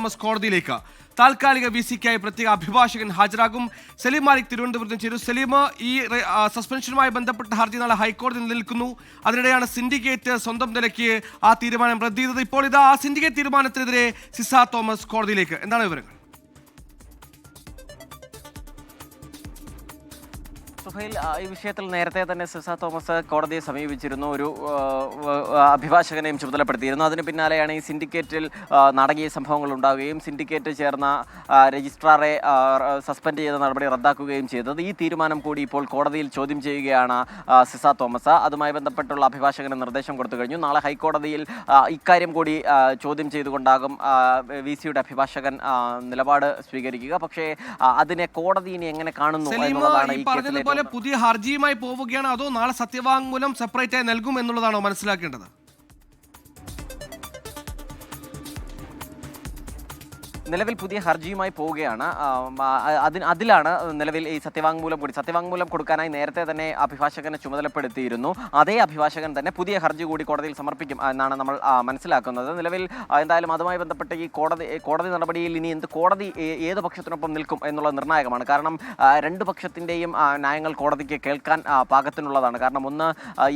Thomas കോടതിയിലേക്ക്. താൽക്കാലിക വിസിക്കായി പ്രത്യേക അഭിഭാഷകൻ ഹാജരാകും. സലീം മാലിക് തിരുവനന്തപുരത്ത് ചേരും. സലീം, ഈ സസ്പെൻഷനുമായി ബന്ധപ്പെട്ട ഹർജി നാളെ ഹൈക്കോടതി നിലനിൽക്കുന്നു. അതിനിടെയാണ് സിൻഡിക്കേറ്റ് സ്വന്തം നിലയ്ക്ക് ആ തീരുമാനം റദ്ദ് ചെയ്തത്. ഇപ്പോൾ ഇതാ ആ സിൻഡിക്കേറ്റ് തീരുമാനത്തിനെതിരെ സിസ തോമസ് കോടതിയിലേക്ക്. എന്താണ് വിവരങ്ങൾ? സുഹൈൽ, ഈ വിഷയത്തിൽ നേരത്തെ തന്നെ സിസ തോമസ് കോടതിയെ സമീപിച്ചിരുന്നു. ഒരു അഭിഭാഷകനെയും ചുമതലപ്പെടുത്തിയിരുന്നു. അതിന് പിന്നാലെയാണ് ഈ സിൻഡിക്കേറ്റിൽ നാടകീയ സംഭവങ്ങൾ ഉണ്ടാവുകയും സിൻഡിക്കേറ്റ് ചേർന്ന രജിസ്ട്രാറെ സസ്പെൻഡ് ചെയ്ത നടപടി റദ്ദാക്കുകയും ചെയ്തത്. ഈ തീരുമാനം കൂടി ഇപ്പോൾ കോടതിയിൽ ചോദ്യം ചെയ്യുകയാണ് സിസ തോമസ്. അതുമായി ബന്ധപ്പെട്ടുള്ള അഭിഭാഷകന് നിർദ്ദേശം കൊടുത്തു കഴിഞ്ഞു. നാളെ ഹൈക്കോടതിയിൽ ഇക്കാര്യം കൂടി ചോദ്യം ചെയ്തുകൊണ്ടാകും VC-യുടെ അഭിഭാഷകൻ നിലപാട് സ്വീകരിക്കുക. പക്ഷേ അതിനെ കോടതി ഇനി എങ്ങനെ കാണുന്നു എന്നുള്ളതാണ് ഈ കേസിലെ പുതിയ ഹർജിയുമായി പോവുകയാണോ അതോ നാളെ സത്യവാങ്മൂലം സെപ്പറേറ്റ് ആയി നൽകും എന്നുള്ളതാണോ മനസ്സിലാക്കേണ്ടത്? നിലവിൽ പുതിയ ഹർജിയുമായി പോവുകയാണ്. അതിലാണ് നിലവിൽ ഈ സത്യവാങ്മൂലം കൊടുക്കാനായി നേരത്തെ തന്നെ അഭിഭാഷകനെ ചുമതലപ്പെടുത്തിയിരുന്നു. അതേ അഭിഭാഷകൻ തന്നെ പുതിയ ഹർജി കൂടി കോടതിയിൽ സമർപ്പിക്കും എന്നാണ് നമ്മൾ മനസ്സിലാക്കുന്നത്. നിലവിൽ എന്തായാലും അതുമായി ബന്ധപ്പെട്ട് ഈ കോടതി നടപടിയിൽ ഇനി കോടതി ഏത് പക്ഷത്തിനൊപ്പം നിൽക്കും എന്നുള്ളത് നിർണായകമാണ്. കാരണം രണ്ട് പക്ഷത്തിൻ്റെയും ന്യായങ്ങൾ കോടതിക്ക് കേൾക്കാൻ പാകത്തിനുള്ളതാണ്. കാരണം ഒന്ന്,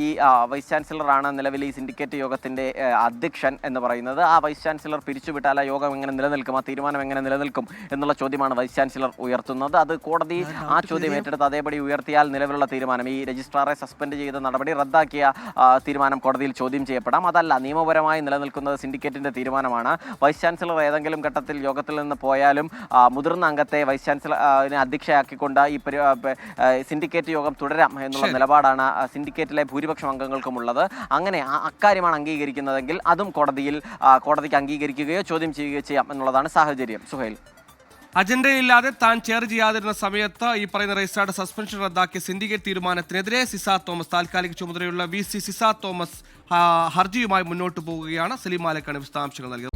ഈ വൈസ് ചാൻസലറാണ് നിലവിൽ ഈ സിൻഡിക്കേറ്റ് യോഗത്തിൻ്റെ അധ്യക്ഷൻ എന്ന് പറയുന്നത്. ആ വൈസ് ചാൻസലർ പിരിച്ചുവിട്ടാൽ ആ യോഗം എങ്ങനെ നിലനിൽക്കും, ആ തീരുമാനം എങ്ങനെ നിലനിൽക്കും എന്നുള്ള ചോദ്യമാണ് വൈസ് ചാൻസലർ ഉയർത്തുന്നത്. അത് കോടതി ആ ചോദ്യം ഏറ്റെടുത്ത് അതേപടി ഉയർത്തിയാൽ നിലവിലുള്ള തീരുമാനം, ഈ രജിസ്ട്രാറെ സസ്പെൻഡ് ചെയ്ത നടപടി റദ്ദാക്കിയ തീരുമാനം കോടതിയിൽ ചോദ്യം ചെയ്യപ്പെടാം. അതല്ല, നിയമപരമായി നിലനിൽക്കുന്നത് സിൻഡിക്കേറ്റിന്റെ തീരുമാനമാണ്. വൈസ് ചാൻസലർ ഏതെങ്കിലും ഘട്ടത്തിൽ യോഗത്തിൽ നിന്ന് പോയാലും മുതിർന്ന അംഗത്തെ വൈസ് ചാൻസലറിനെ അധ്യക്ഷയാക്കിക്കൊണ്ട് ഈ സിൻഡിക്കേറ്റ് യോഗം തുടരാം എന്നുള്ള നിലപാടാണ് സിൻഡിക്കേറ്റിലെ ഭൂരിപക്ഷം അംഗങ്ങൾക്കും ഉള്ളത്. അങ്ങനെ അക്കാര്യമാണ് അംഗീകരിക്കുന്നതെങ്കിൽ അതും കോടതിക്ക് അംഗീകരിക്കുകയോ ചോദ്യം ചെയ്യുകയോ ചെയ്യാം എന്നുള്ളതാണ് സാഹചര്യം. സുഹൈൽ, അജണ്ടയില്ലാതെ താൻ ചെയർ ചെയ്യാതിരുന്ന സമയത്ത് ഈ പറയുന്ന രജിസ്ട്രാറുടെ സസ്പെൻഷൻ റദ്ദാക്കിയ സിൻഡിക്കേറ്റ് തീരുമാനത്തിനെതിരെ സിസ തോമസ്, താൽക്കാലിക ചുമതലയുള്ള VC സിസ തോമസ് ഹർജിയുമായി മുന്നോട്ട് പോവുകയാണ്. സലീം മാലിക്കാണ് വിശദാംശങ്ങൾ നൽകിയത്.